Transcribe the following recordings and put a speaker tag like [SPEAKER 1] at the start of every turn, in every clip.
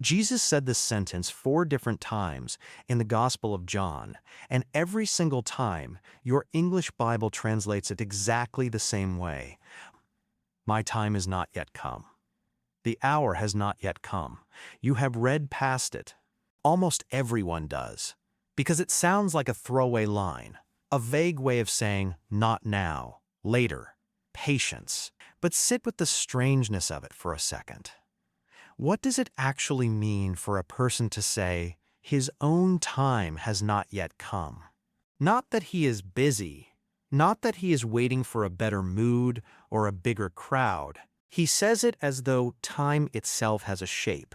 [SPEAKER 1] Jesus said this sentence 4 different times in the Gospel of John, and every single time, your English Bible translates it exactly the same way. My time is not yet come. The hour has not yet come. You have read past it. Almost everyone does, because it sounds like a throwaway line, a vague way of saying, not now, later, patience. But sit with the strangeness of it for a second. What does it actually mean for a person to say, his own time has not yet come? Not that he is busy, not that he is waiting for a better mood or a bigger crowd. He says it as though time itself has a shape,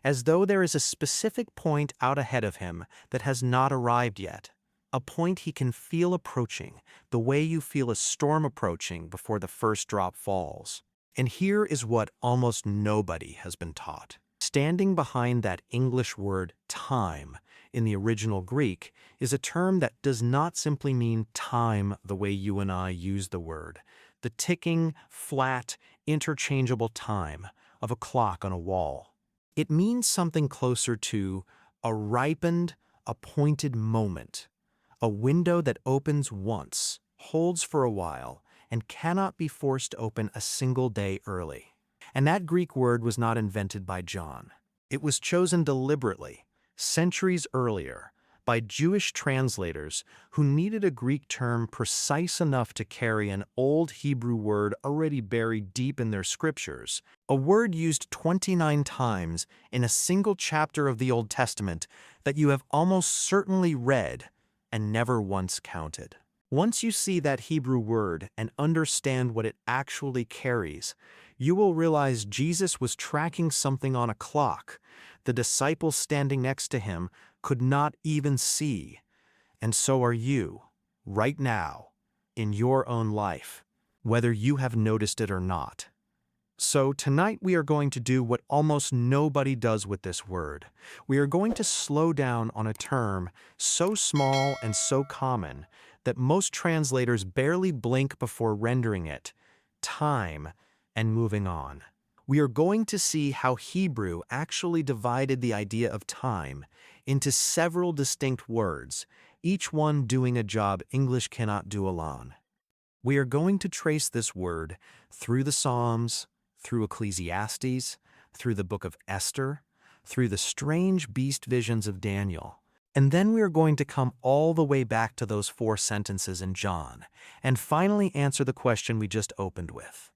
[SPEAKER 1] as though there is a specific point out ahead of him that has not arrived yet, a point he can feel approaching, the way you feel a storm approaching before the first drop falls. And here is what almost nobody has been taught. Standing behind that English word time in the original Greek is a term that does not simply mean time the way you and I use the word, the ticking, flat, interchangeable time of a clock on a wall. It means something closer to a ripened, appointed moment, a window that opens once, holds for a while, and cannot be forced to open a single day early. And that Greek word was not invented by John. It was chosen deliberately, centuries earlier, by Jewish translators who needed a Greek term precise enough to carry an old Hebrew word already buried deep in their scriptures, a word used 29 times in a single chapter of the Old Testament that you have almost certainly read and never once counted. Once you see that Hebrew word and understand what it actually carries, you will realize Jesus was tracking something on a clock the disciples standing next to him could not even see. And so are you, right now, in your own life, whether you have noticed it or not. So tonight we are going to do what almost nobody does with this word. We are going to slow down on a term so small and so common that most translators barely blink before rendering it, time, and moving on. We are going to see how Hebrew actually divided the idea of time into several distinct words, each one doing a job English cannot do alone. We are going to trace this word through the Psalms, through Ecclesiastes, through the book of Esther, through the strange beast visions of Daniel. And then we are going to come all the way back to those 4 sentences in John, and finally answer the question we just opened with.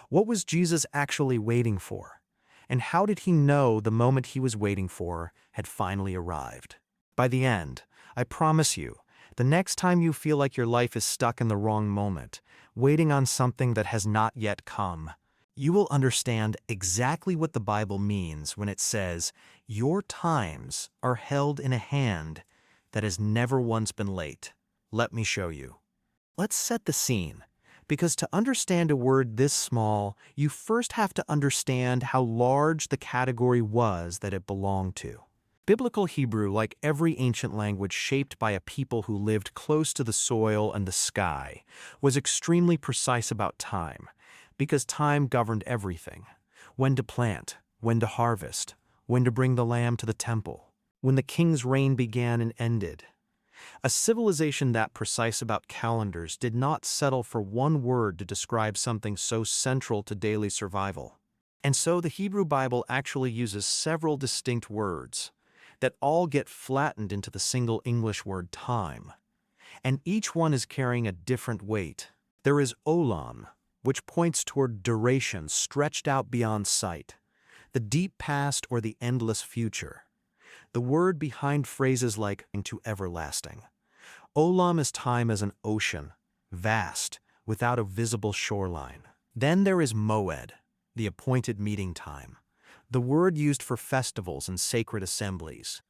[SPEAKER 1] What was Jesus actually waiting for? And how did he know the moment he was waiting for had finally arrived? By the end, I promise you, the next time you feel like your life is stuck in the wrong moment, waiting on something that has not yet come, you will understand exactly what the Bible means when it says, your times are held in a hand that has never once been late. Let me show you. Let's set the scene, because to understand a word this small, you first have to understand how large the category was that it belonged to. Biblical Hebrew, like every ancient language shaped by a people who lived close to the soil and the sky, was extremely precise about time, because time governed everything. When to plant, when to harvest, when to bring the lamb to the temple, when the king's reign began and ended. A civilization that precise about calendars did not settle for one word to describe something so central to daily survival. And so the Hebrew Bible actually uses several distinct words that all get flattened into the single English word time. And each one is carrying a different weight. There is olam, which points toward duration stretched out beyond sight, the deep past or the endless future. The word behind phrases like into everlasting. Olam is time as an ocean, vast, without a visible shoreline. Then there is moed, the appointed meeting time, the word used for festivals and sacred assemblies,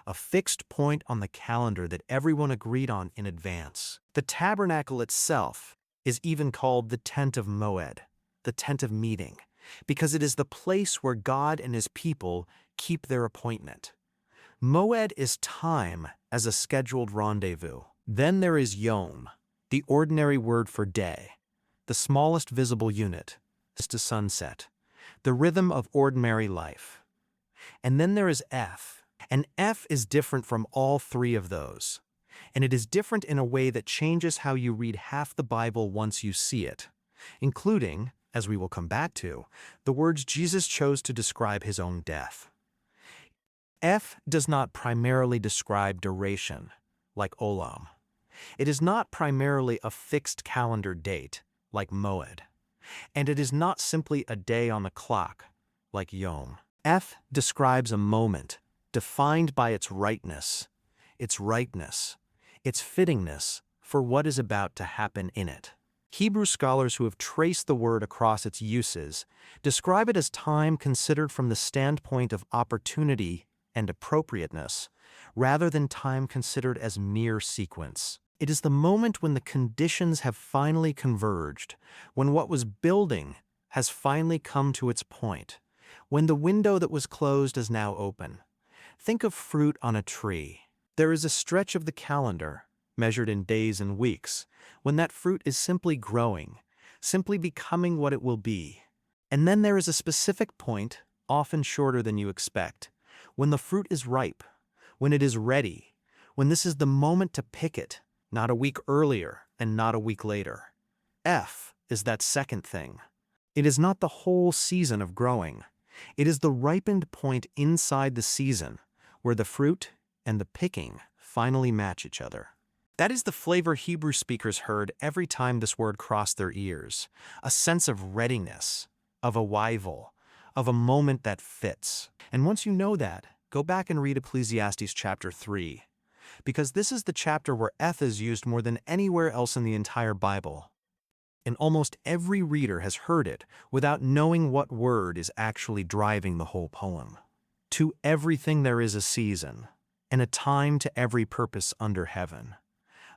[SPEAKER 1] a fixed point on the calendar that everyone agreed on in advance. The tabernacle itself is even called the tent of moed, the tent of meeting, because it is the place where God and his people keep their appointment. Moed is time as a scheduled rendezvous. Then there is yom, the ordinary word for day, the smallest visible unit, is to sunset, the rhythm of ordinary life. And then there is F. And F is different from all three of those. And it is different in a way that changes how you read half the Bible once you see it, including, as we will come back to, the words Jesus chose to describe his own death. F does not primarily describe duration, like olam. It is not primarily a fixed calendar date, like moed. And it is not simply a day on the clock, like yom. F describes a moment, defined by its rightness, its ripeness, its fittingness for what is about to happen in it. Hebrew scholars who have traced the word across its uses describe it as time considered from the standpoint of opportunity and appropriateness, rather than time considered as mere sequence. It is the moment when the conditions have finally converged, when what was building has finally come to its point, when the window that was closed is now open. Think of fruit on a tree. There is a stretch of the calendar, measured in days and weeks, when that fruit is simply growing, simply becoming what it will be. And then there is a specific point, often shorter than you expect, when the fruit is ripe, when it is ready, when this is the moment to pick it, not a week earlier and not a week later. F is that second thing. It is not the whole season of growing. It is the ripened point inside the season, where the fruit and the picking finally match each other. That is the flavor Hebrew speakers heard every time this word crossed their ears, a sense of readiness, of arrival, of a moment that fits. And once you know that, go back and read Ecclesiastes chapter 3, because this is the chapter where F is used more than anywhere else in the entire Bible. And almost every reader has heard it without knowing what word is actually driving the whole poem. To everything there is a season, and a time to every purpose under heaven.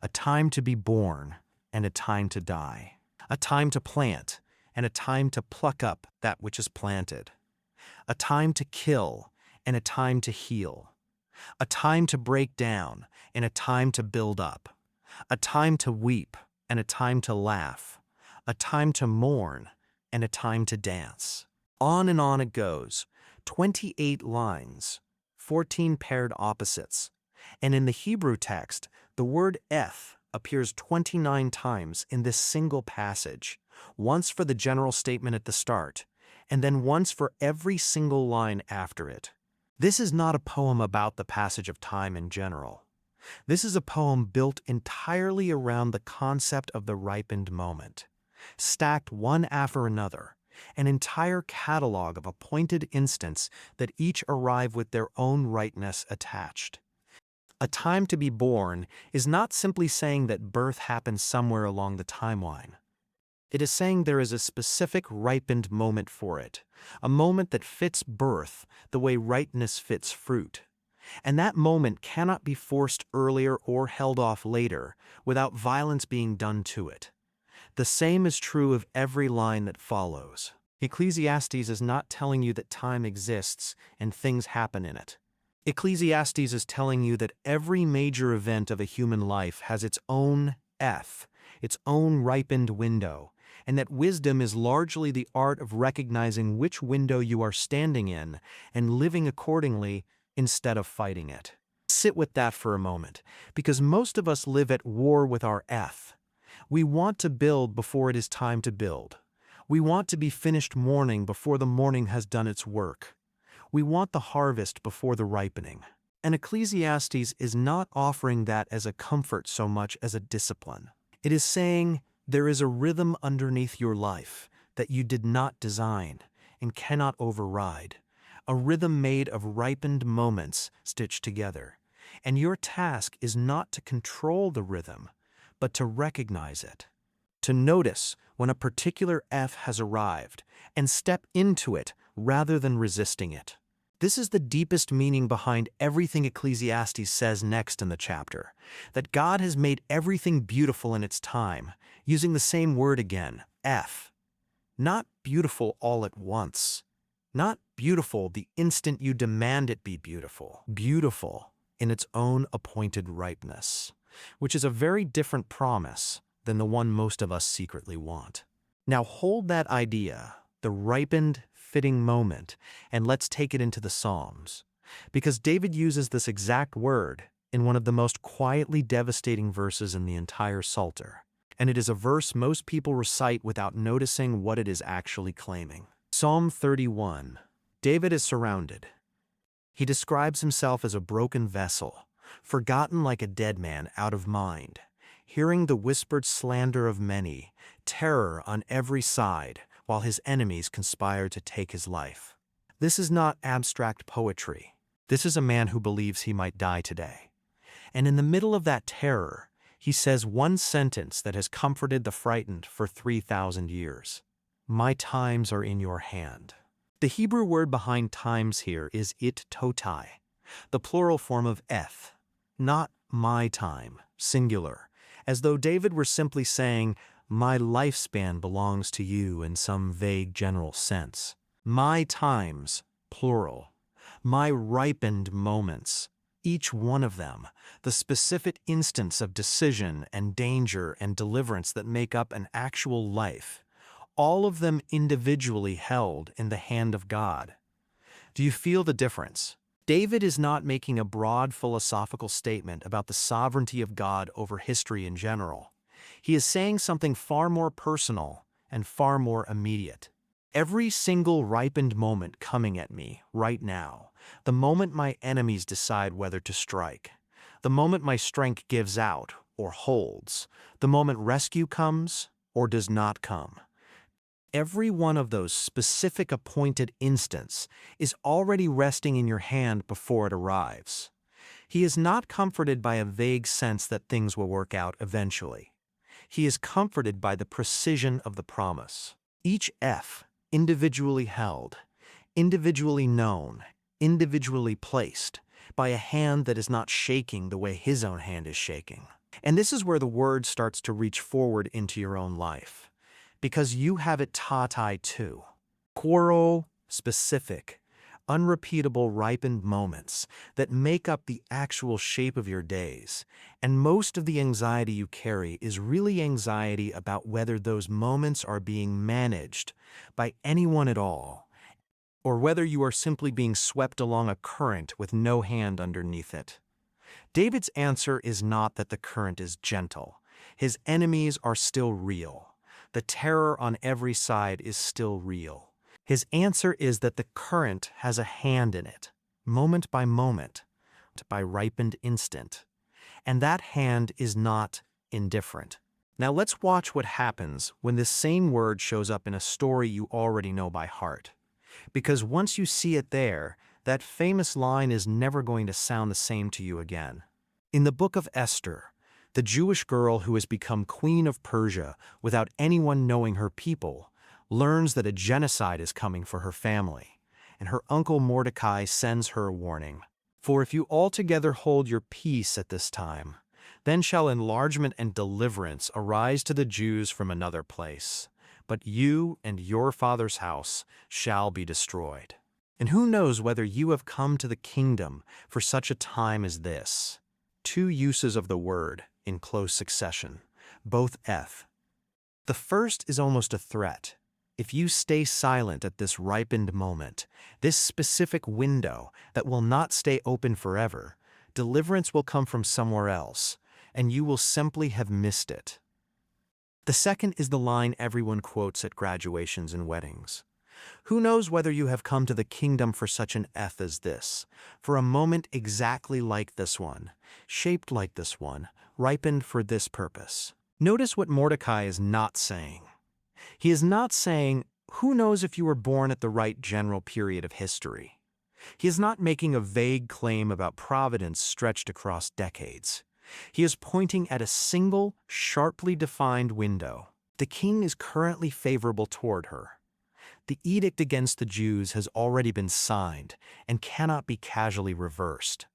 [SPEAKER 1] A time to be born, and a time to die. A time to plant, and a time to pluck up that which is planted. A time to kill, and a time to heal. A time to break down, and a time to build up. A time to weep, and a time to laugh. A time to mourn, and a time to dance. On and on it goes, 28 lines, 14 paired opposites. And in the Hebrew text, the word F appears 29 times in this single passage, once for the general statement at the start, and then once for every single line after it. This is not a poem about the passage of time in general. This is a poem built entirely around the concept of the ripened moment, stacked one after another, an entire catalog of appointed instants that each arrive with their own rightness attached. A time to be born is not simply saying that birth happens somewhere along the timeline. It is saying there is a specific ripened moment for it, a moment that fits birth the way ripeness fits fruit. And that moment cannot be forced earlier or held off later without violence being done to it. The same is true of every line that follows. Ecclesiastes is not telling you that time exists and things happen in it. Ecclesiastes is telling you that every major event of a human life has its own F, its own ripened window, and that wisdom is largely the art of recognizing which window you are standing in and living accordingly instead of fighting it. Sit with that for a moment, because most of us live at war with our F. We want to build before it is time to build. We want to be finished mourning before the morning has done its work. We want the harvest before the ripening. And Ecclesiastes is not offering that as a comfort so much as a discipline. It is saying there is a rhythm underneath your life that you did not design and cannot override, a rhythm made of ripened moments stitched together. And your task is not to control the rhythm, but to recognize it, to notice when a particular F has arrived and step into it rather than resisting it. This is the deepest meaning behind everything Ecclesiastes says next in the chapter, that God has made everything beautiful in its time, using the same word again, F. Not beautiful all at once. Not beautiful the instant you demand it be beautiful. Beautiful in its own appointed ripeness, which is a very different promise than the one most of us secretly want. Now hold that idea, the ripened, fitting moment, and let's take it into the Psalms. Because David uses this exact word in one of the most quietly devastating verses in the entire Psalter. And it is a verse most people recite without noticing what it is actually claiming. Psalm 31. David is surrounded. He describes himself as a broken vessel, forgotten like a dead man out of mind, hearing the whispered slander of many, terror on every side, while his enemies conspire to take his life. This is not abstract poetry. This is a man who believes he might die today. And in the middle of that terror, he says one sentence that has comforted the frightened for 3,000 years. My times are in your hand. The Hebrew word behind times here is it totai, the plural form of eth, not my time, singular, as though David were simply saying, my lifespan belongs to you in some vague general sense. My times, plural. My ripened moments, each one of them, the specific instance of decision and danger and deliverance that make up an actual life, all of them individually held in the hand of God. Do you feel the difference? David is not making a broad philosophical statement about the sovereignty of God over history in general. He is saying something far more personal and far more immediate. Every single ripened moment coming at me right now, the moment my enemies decide whether to strike, the moment my strength gives out or holds, the moment rescue comes or does not come. Every one of those specific appointed instants is already resting in your hand before it arrives. He is not comforted by a vague sense that things will work out eventually. He is comforted by the precision of the promise. Each F, individually held, individually known, individually placed, by a hand that is not shaking the way his own hand is shaking. And this is where the word starts to reach forward into your own life. Because you have it tatai too. Quarrel, specific, unrepeatable ripened moments that make up the actual shape of your days. And most of the anxiety you carry is really anxiety about whether those moments are being managed by anyone at all, or whether you are simply being swept along a current with no hand underneath it. David's answer is not that the current is gentle. His enemies are still real. The terror on every side is still real. His answer is that the current has a hand in it, moment by moment, by ripened instant. And that hand is not indifferent. Now let's watch what happens when this same word shows up in a story you already know by heart. Because once you see it there, that famous line is never going to sound the same to you again. In the book of Esther, the Jewish girl who has become queen of Persia without anyone knowing her people, learns that a genocide is coming for her family, and her uncle Mordecai sends her a warning. For if you altogether hold your peace at this time, then shall enlargement and deliverance arise to the Jews from another place, but you and your father's house shall be destroyed. And who knows whether you have come to the kingdom for such a time as this? Two uses of the word in close succession, both eth. The first is almost a threat. If you stay silent at this ripened moment, this specific window that will not stay open forever, deliverance will come from somewhere else, and you will simply have missed it. The second is the line everyone quotes at graduations and weddings. Who knows whether you have come to the kingdom for such an eth as this, for a moment exactly like this one, shaped like this one, ripened for this purpose. Notice what Mordecai is not saying. He is not saying, who knows if you were born at the right general period of history. He is not making a vague claim about providence stretched across decades. He is pointing at a single, sharply defined window. The king is currently favorable toward her. The edict against the Jews has already been signed and cannot be casually reversed.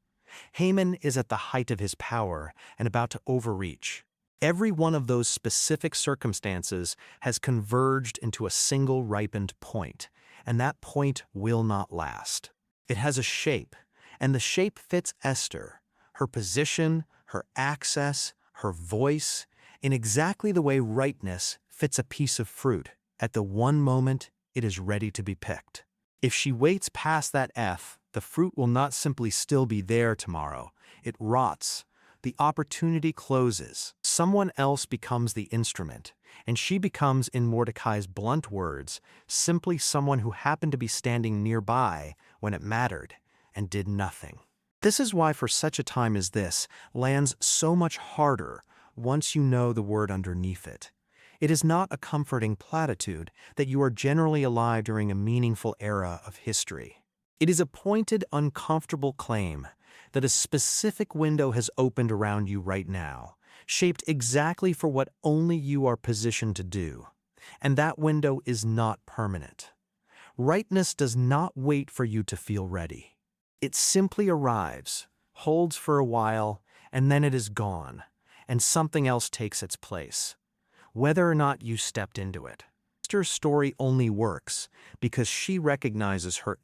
[SPEAKER 1] Haman is at the height of his power and about to overreach. Every one of those specific circumstances has converged into a single ripened point, and that point will not last. It has a shape, and the shape fits Esther, her position, her access, her voice, in exactly the way ripeness fits a piece of fruit at the one moment it is ready to be picked. If she waits past that the fruit will not simply still be there tomorrow. It rots. The opportunity closes. Someone else becomes the instrument, and she becomes, in Mordecai's blunt words, simply someone who happened to be standing nearby when it mattered and did nothing. This is why, for such a time as this, lands so much harder once you know the word underneath it. It is not a comforting platitude that you are generally alive during a meaningful era of history. It is a pointed, uncomfortable claim that a specific window has opened around you right now, shaped exactly for what only you are positioned to do. And that window is not permanent. Rightness does not wait for you to feel ready. It simply arrives, holds for a while, and then it is gone, and something else takes its place, whether or not you stepped into it. Esther's story only works because she recognizes her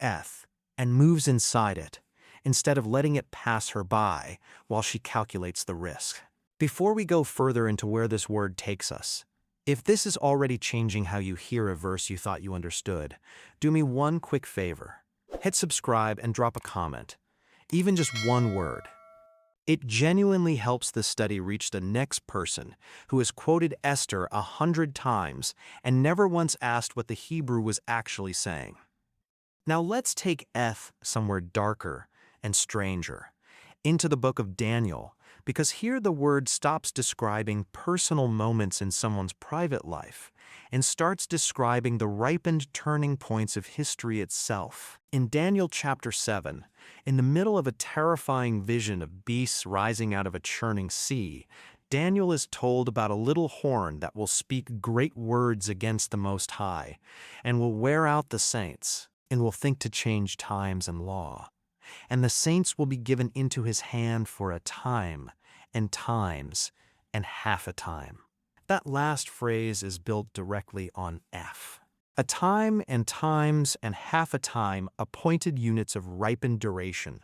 [SPEAKER 1] and moves inside it, instead of letting it pass her by while she calculates the risk. Before we go further into where this word takes us, if this is already changing how you hear a verse you thought you understood, do me one quick favor. Hit subscribe and drop a comment, even just one word. It genuinely helps this study reach the next person who has quoted Esther 100 times and never once asked what the Hebrew was actually saying. Now let's take somewhere darker and stranger, into the book of Daniel, because here the word stops describing personal moments in someone's private life and starts describing the ripened turning points of history itself. In Daniel chapter 7, in the middle of a terrifying vision of beasts rising out of a churning sea, Daniel is told about a little horn that will speak great words against the Most High and will wear out the saints and will think to change times and law. And the saints will be given into his hand for a time, and times, and half a time. That last phrase is built directly on a time and times and half a time, appointed units of ripened duration,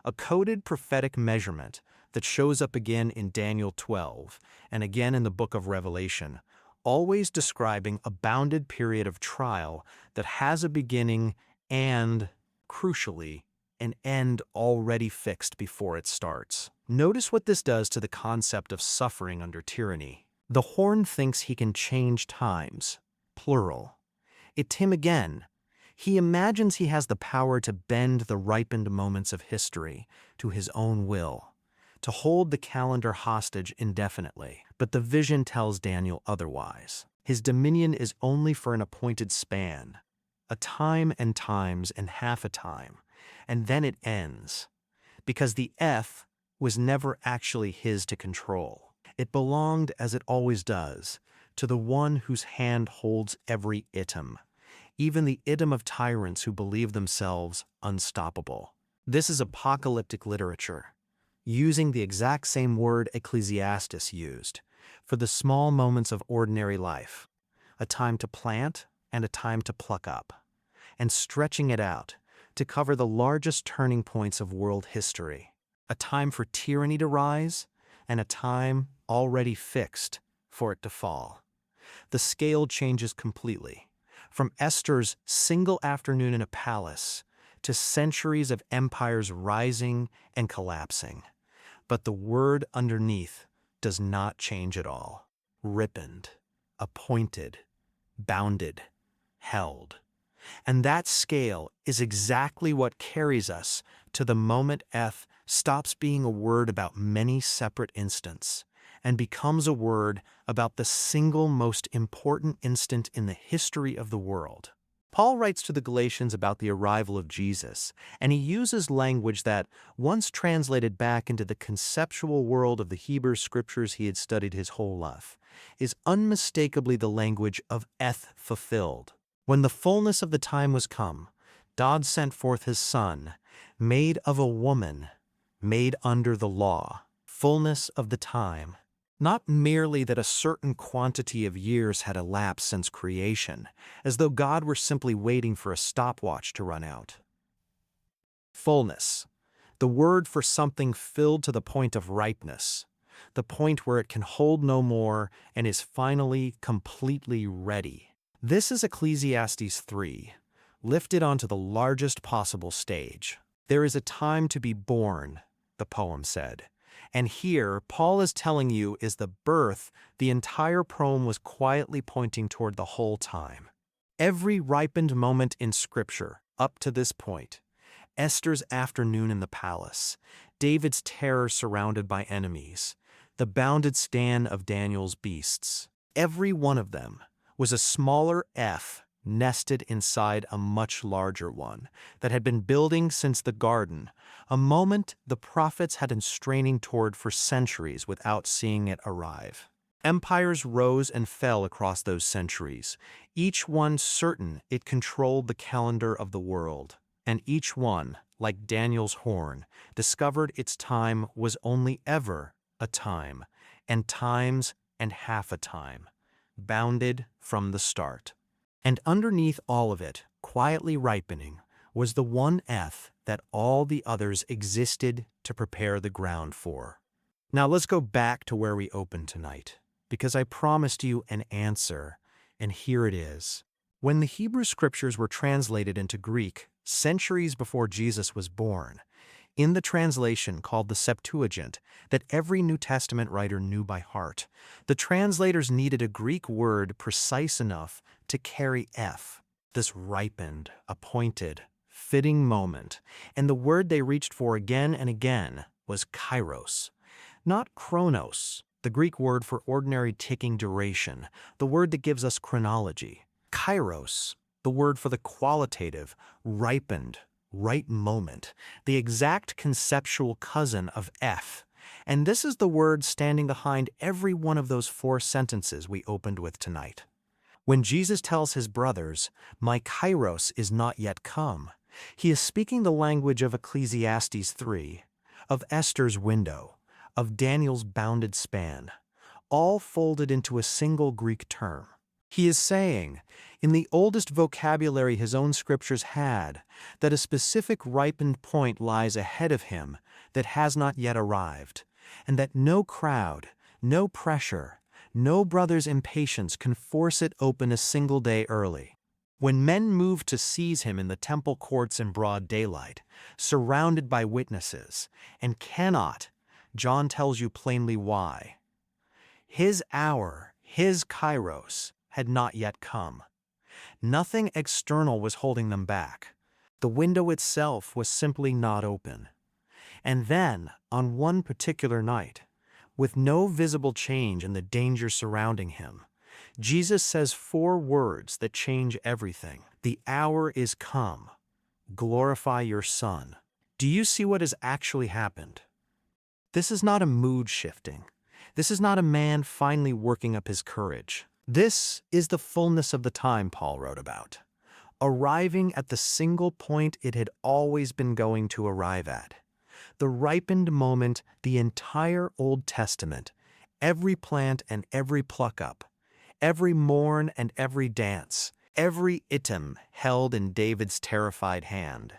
[SPEAKER 1] a coded prophetic measurement that shows up again in Daniel 12 and again in the book of Revelation, always describing a bounded period of trial that has a beginning and, crucially, an end already fixed before it starts. Notice what this does to the concept of suffering under tyranny. The horn thinks he can change times, plural. It's him again. He imagines he has the power to bend the ripened moments of history to his own will, to hold the calendar hostage indefinitely. But the vision tells Daniel otherwise. His dominion is only for an appointed span, a time and times and half a time, and then it ends, because the was never actually his to control. It belonged, as it always does, to the one whose hand holds every item, even the item of tyrants who believe themselves unstoppable. This is apocalyptic literature, using the exact same word Ecclesiastes used for the small moments of ordinary life, a time to plant and a time to pluck up, and stretching it out to cover the largest turning points of world history, a time for tyranny to rise and a time already fixed for it to fall. The scale changes completely, from Esther's single afternoon in a palace to centuries of empires rising and collapsing. But the word underneath does not change at all. Ripened, appointed, bounded, held. And that scale is exactly what carries us to the moment stops being a word about many separate instants and becomes a word about the single most important instant in the history of the world. Paul writes to the Galatians about the arrival of Jesus, and he uses language that, once translated back into the conceptual world of the Hebrew scriptures he had studied his whole life, is unmistakably the language of fulfilled. When the fullness of the time was come, God sent forth his Son, made of a woman, made under the law, fullness of the time. Not merely that a certain quantity of years had elapsed since creation, as though God were simply waiting for a stopwatch to run out. Fullness, the word for something filled to the point of ripeness, the point where it can hold no more and is finally completely ready. This is Ecclesiastes 3, lifted onto the largest possible stage. There is a time to be born, the poem said. And here, Paul is telling you is the birth the entire poem was quietly pointing toward the whole time. Every ripened moment in Scripture, up to this point, Esther's afternoon in the palace, David's terror surrounded by enemies, the bounded stand of Daniel's beasts, every one of them was a smaller F nested inside a much larger one that had been building since the garden, a moment the prophets had been straining toward for centuries without seeing it arrive. Empires rose and fell across those centuries, each one certain it controlled the calendar of the world, and each one, like Daniel's horn, discovered its time was only ever a time, and times and half a time, bounded from the start. And underneath all of it, quietly ripening, was the one F that all the others existed to prepare the ground for. Now let's go back to where we opened tonight, because I promised you an answer, and here it is. When the Hebrew Scriptures were translated into Greek centuries before Jesus was born, in the translation called the Septuagint that every New Testament writer knew by heart, the translators needed a Greek word precise enough to carry F, this ripened, appointed, fitting moment, and the word they reached for again and again was kairos, not chronos, the Greek word for ordinary ticking duration, the word that gives us chronology. Kairos, the word for the qualitative, ripened, right moment, the exact conceptual cousin of F. And this is the word standing behind every one of those 4 sentences we opened with tonight. When Jesus tells his brothers, "My kairos is not yet come," he is speaking the language of Ecclesiastes 3, of Esther's window, of Daniel's bounded span, all folded into a single Greek term. He is saying, in the oldest vocabulary his own scriptures had, that a specific ripened point lies ahead of him that has not yet arrived, and that no crowd, no pressure, no brother's impatience can force it open a single day early. When men move to seize him in the temple courts in broad daylight, surrounded by witnesses, and cannot, John tells you plainly why. His hour, his kairos, had not yet come. Nothing external was holding them back. The window itself was simply not open. And then, on one particular night, with no visible change in the danger surrounding him, Jesus says 4 words that change everything. The hour is come. Glorify your Son. Do you see what has actually happened? This is not a mood shifting. This is not a man finally working up his courage. This is the fullness of the time Paul wrote about, arriving at the single point it had always been going to arrive at. The ripened moment the entire Old Testament, every plant and every pluck up, every morn and every dance, every item held in David's terrified hand,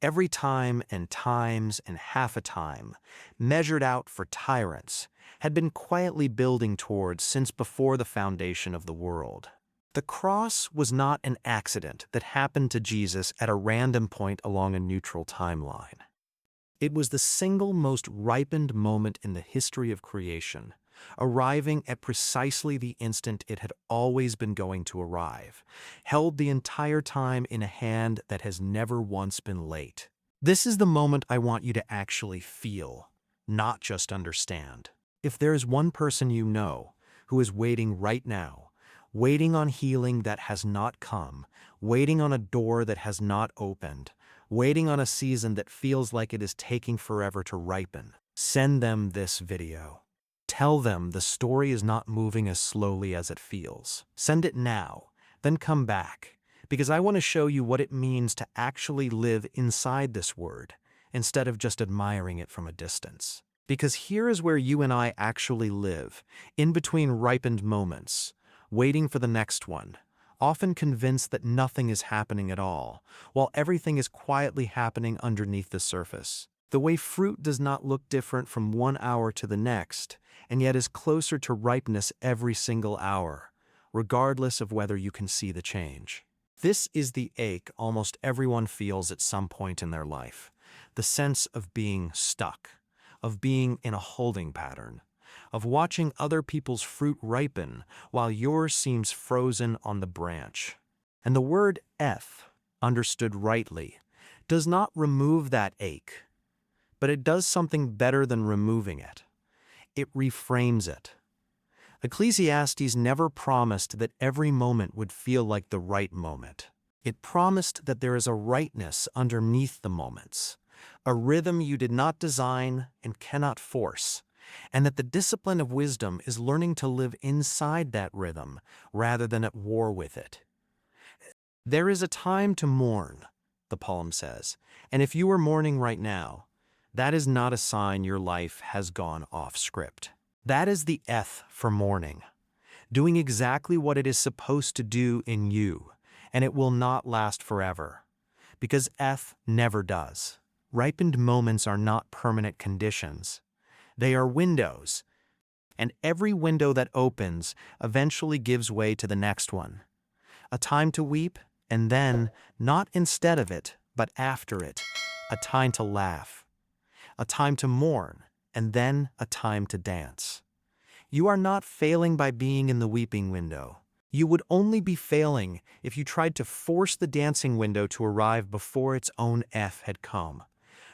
[SPEAKER 1] every time and times and half a time, measured out for tyrants, had been quietly building towards since before the foundation of the world. The cross was not an accident that happened to Jesus at a random point along a neutral timeline. It was the single most ripened moment in the history of creation, arriving at precisely the instant it had always been going to arrive, held the entire time in a hand that has never once been late. This is the moment I want you to actually feel, not just understand. If there is one person you know who is waiting right now, waiting on healing that has not come, waiting on a door that has not opened, waiting on a season that feels like it is taking forever to ripen, send them this video. Tell them the story is not moving as slowly as it feels. Send it now, then come back, because I want to show you what it means to actually live inside this word, instead of just admiring it from a distance. Because here is where you and I actually live, in between ripened moments, waiting for the next one, often convinced that nothing is happening at all, while everything is quietly happening underneath the surface. The way fruit does not look different from one hour to the next, and yet is closer to ripeness every single hour, regardless of whether you can see the change. This is the ache almost everyone feels at some point in their life. The sense of being stuck, of being in a holding pattern, of watching other people's fruit ripen while yours seems frozen on the branch. And the word F, understood rightly, does not remove that ache, but it does something better than removing it. It reframes it. Ecclesiastes never promised that every moment would feel like the right moment. It promised that there is a rightness underneath the moments, a rhythm you did not design and cannot force, and that the discipline of wisdom is learning to live inside that rhythm rather than at war with it. There is a time to mourn, the poem says, and if you are mourning right now, that is not a sign your life has gone off script. That is the F for mourning, doing exactly what it is supposed to do in you, and it will not last forever, because F never does. Ripened moments are not permanent conditions. They are windows, and every window that opens eventually gives way to the next one. A time to weep, and then, not instead of it, but after it, a time to laugh. A time to mourn, and then a time to dance. You are not failing by being in the weeping window. You would only be failing if you tried to force the dancing window to arrive before its own F had come.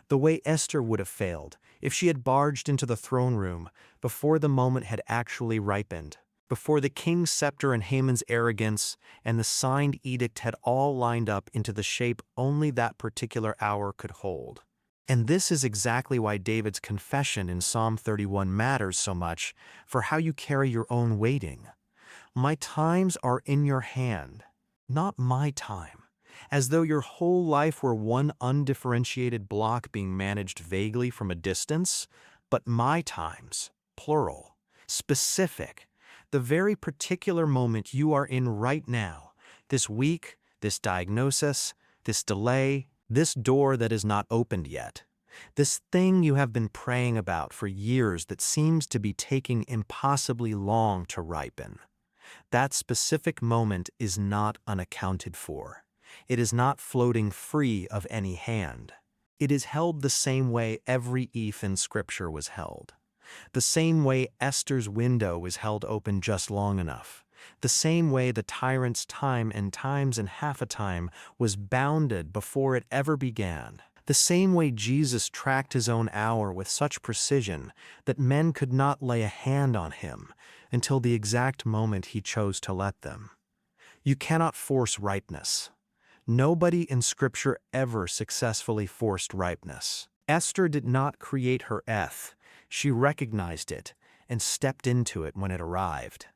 [SPEAKER 1] The way Esther would have failed if she had barged into the throne room before the moment had actually ripened, before the king's scepter and Haman's arrogance and the signed edict had all lined up into the shape only that particular hour could hold. And this is exactly why David's confession in Psalm 31 matters so much for how you carry your own waiting. My times are in your hand, not my time, as though your whole life were one undifferentiated block being managed vaguely from a distance, but my times, plural, specific, the very particular moment you are in right now, this week, this diagnosis, this delay, this door that is not opened yet, this thing you have been praying about for years that seems to be taking impossibly long to ripen. That specific moment is not unaccounted for. It is not floating free of any hand. It is held the same way every Eve in Scripture was held. The same way Esther's window was held open just long enough. The same way the tyrant's time and times and half a time was bounded before it ever began. The same way Jesus tracked his own hour with such precision that men could not lay a hand on him until the exact moment he chose to let them. You cannot force ripeness. Nobody in Scripture ever successfully forced ripeness. Esther did not create her F. She recognized it and stepped into it when it arrived.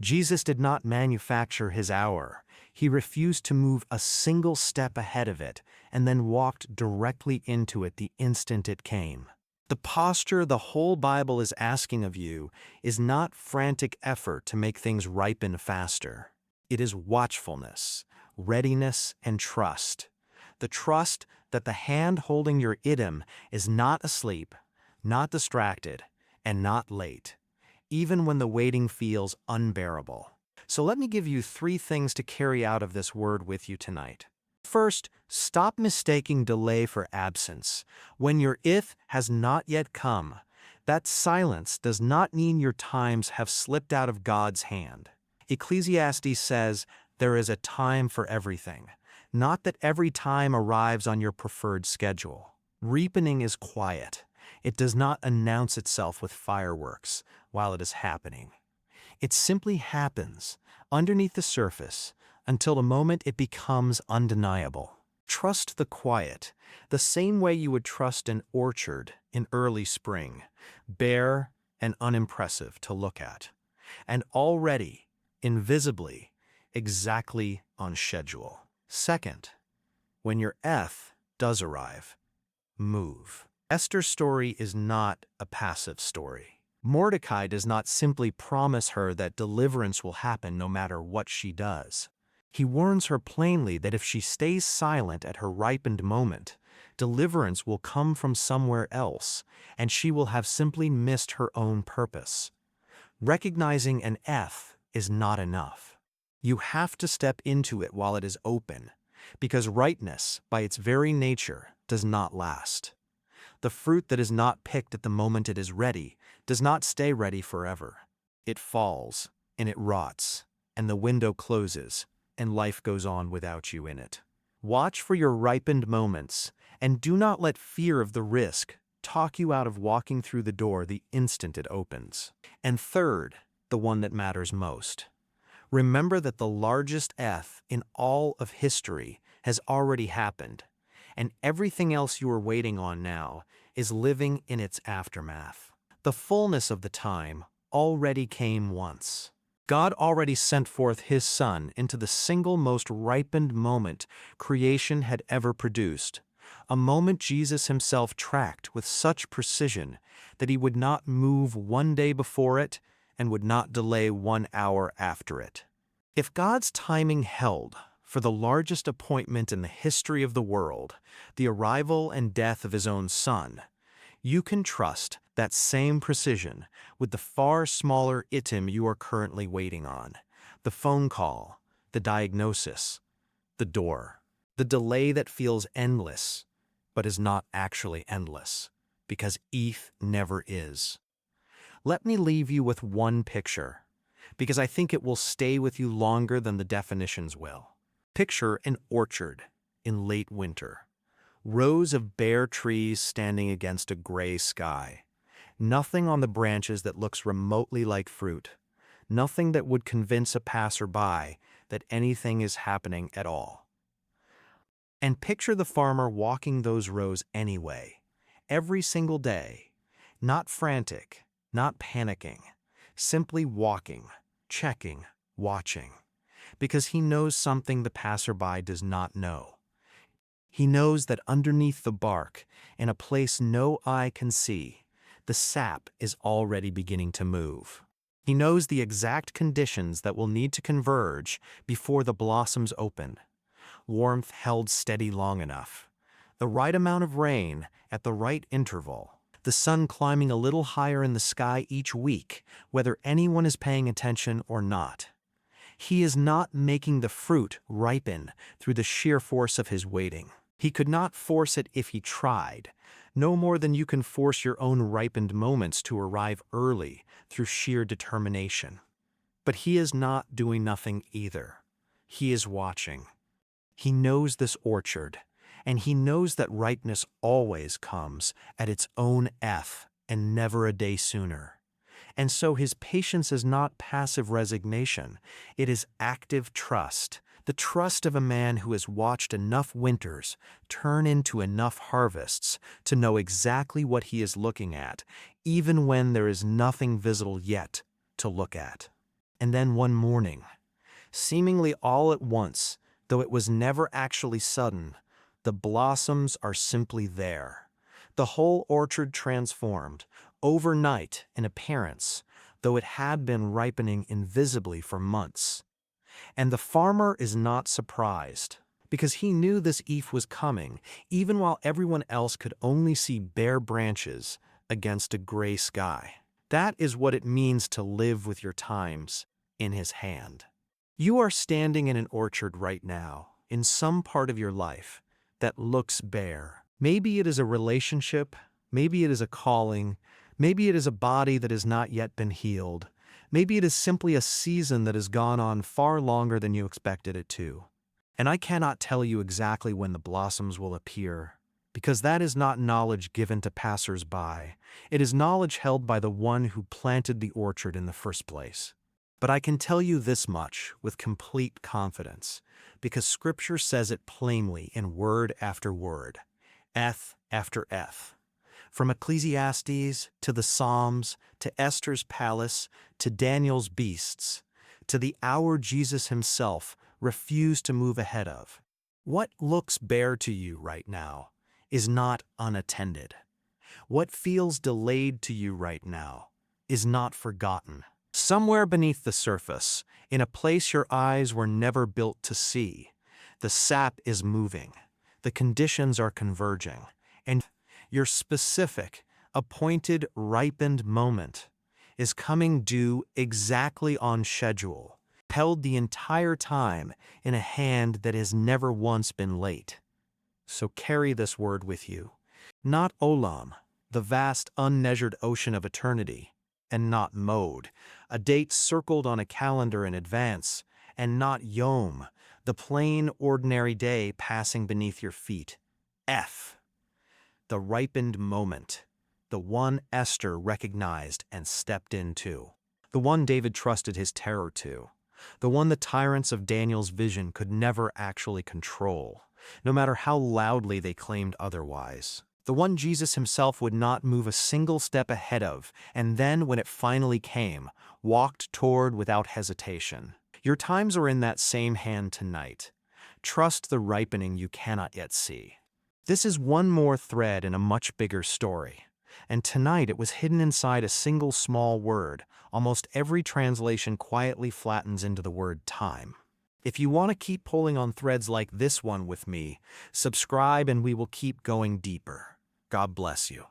[SPEAKER 1] Jesus did not manufacture his hour. He refused to move a single step ahead of it and then walked directly into it the instant it came. The posture the whole Bible is asking of you is not frantic effort to make things ripen faster. It is watchfulness, readiness, and trust. The trust that the hand holding your item is not asleep, not distracted, and not late, even when the waiting feels unbearable. So let me give you 3 things to carry out of this word with you tonight. First, stop mistaking delay for absence. When your if has not yet come, that silence does not mean your times have slipped out of God's hand. Ecclesiastes says, there is a time for everything, not that every time arrives on your preferred schedule. Ripening is quiet. It does not announce itself with fireworks while it is happening. It simply happens underneath the surface until the moment it becomes undeniable. Trust the quiet, the same way you would trust an orchard in early spring, bare and unimpressive to look at, and already, invisibly, exactly on schedule. Second, when your F does arrive, move. Esther's story is not a passive story. Mordecai does not simply promise her that deliverance will happen no matter what she does. He warns her plainly that if she stays silent at her ripened moment, deliverance will come from somewhere else, and she will have simply missed her own purpose. Recognizing an F is not enough. You have to step into it while it is open, because ripeness, by its very nature, does not last. The fruit that is not picked at the moment it is ready does not stay ready forever. It falls, and it rots, and the window closes, and life goes on without you in it. Watch for your ripened moments, and do not let fear of the risk talk you out of walking through the door the instant it opens. And third, the one that matters most. Remember that the largest F in all of history has already happened, and everything else you are waiting on now is living in its aftermath. The fullness of the time already came once. God already sent forth His Son into the single most ripened moment creation had ever produced, a moment Jesus Himself tracked with such precision that He would not move one day before it and would not delay 1 hour after it. If God's timing held for the largest appointment in the history of the world, the arrival and death of His own Son, you can trust that same precision with the far smaller item you are currently waiting on: the phone call, the diagnosis, the door, the delay that feels endless, but is not actually endless, because ETH never is. Let me leave you with one picture, because I think it will stay with you longer than the definitions will. Picture an orchard in late winter. Rows of bare trees standing against a gray sky. Nothing on the branches that looks remotely like fruit. Nothing that would convince a passerby that anything is happening at all. And picture the farmer walking those rows anyway, every single day, not frantic, not panicking, simply walking, checking, watching, because he knows something the passerby does not know. He knows that underneath the bark, in a place no eye can see, the sap is already beginning to move. He knows the exact conditions that will need to converge before the blossoms open. Warmth held steady long enough, the right amount of rain at the right interval, the sun climbing a little higher in the sky each week, whether anyone is paying attention or not. He is not making the fruit ripen through the sheer force of his waiting. He could not force it if he tried, no more than you can force your own ripened moments to arrive early through sheer determination. But he is not doing nothing either. He is watching. He knows this orchard, and he knows that ripeness always comes at its own F and never a day sooner. And so his patience is not passive resignation, it is active trust, the trust of a man who has watched enough winters turn into enough harvests to know exactly what he is looking at, even when there is nothing visible yet to look at. And then one morning, seemingly all at once, though it was never actually sudden, the blossoms are simply there. The whole orchard transformed, overnight in appearance, though it had been ripening invisibly for months. And the farmer is not surprised, because he knew this eve was coming, even while everyone else could only see bare branches against a gray sky. That is what it means to live with your times in His hand. You are standing in an orchard right now, in some part of your life that looks bare. Maybe it is a relationship, maybe it is a calling, maybe it is a body that has not yet been healed, maybe it is simply a season that has gone on far longer than you expected it to. And I cannot tell you exactly when the blossoms will appear, because that is not knowledge given to passers-by. It is knowledge held by the one who planted the orchard in the first place. But I can tell you this much with complete confidence, because Scripture says it plainly in word after word, eth after eth. From Ecclesiastes to the Psalms, to Esther's palace, to Daniel's beasts, to the hour Jesus Himself refused to move ahead of. What looks bare to you right now is not unattended. What feels delayed to you right now is not forgotten. Somewhere beneath the surface, in a place your eyes were never built to see, the sap is moving, the conditions are converging, and your specific, appointed, ripened moment is coming due exactly on schedule, held the entire time in a hand that has never once been late. So carry this word with you. Not olam, the vast unmeasured ocean of eternity, and not mod, a date circled on a calendar in advance, and not yom, the plain, ordinary day passing beneath your feet. F, the ripened moment, the one Esther recognized and stepped into, the one David trusted his terror to, the one the tyrants of Daniel's vision could never actually control, no matter how loudly they claimed otherwise. The one Jesus himself would not move a single step ahead of, and then, when it finally came, walked toward without hesitation. Your times are in that same hand tonight. Trust the ripening you cannot yet see. This is one more thread in a much bigger story, and tonight it was hidden inside a single small word. Almost every translation quietly flattens into the word time. If you want to keep pulling on threads like this one with me, subscribe and we will keep going deeper. God bless you.